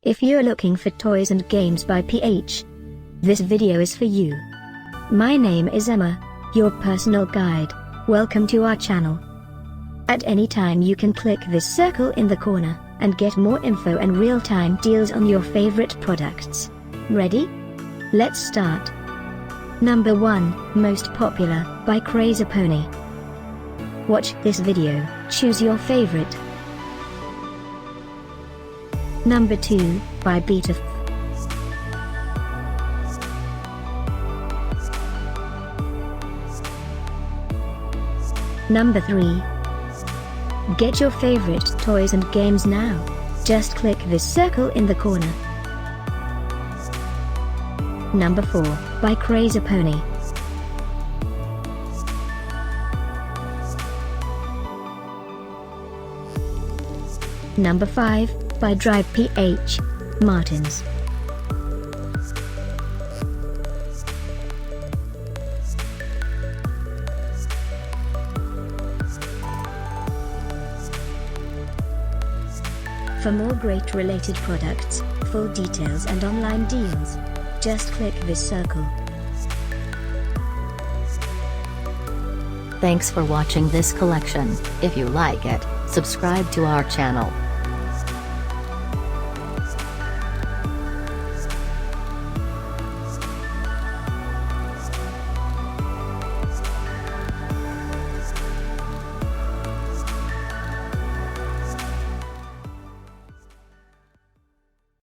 If you're looking for toys and games by PH, this video is for you. My name is Emma, your personal guide. Welcome to our channel. At any time you can click this circle in the corner, and get more info and real-time deals on your favorite products. Ready? Let's start. Number 1, Most Popular, by Crazepony. Watch this video, choose your favorite. Number 2, by Betafpv. Number 3. Get your favorite toys and games now. Just click this circle in the corner. Number 4, by Crazepony. Number 5, by PH Martins. For more great related products, full details and online deals, just click this circle. Thanks for watching this collection. If you like it, subscribe to our channel.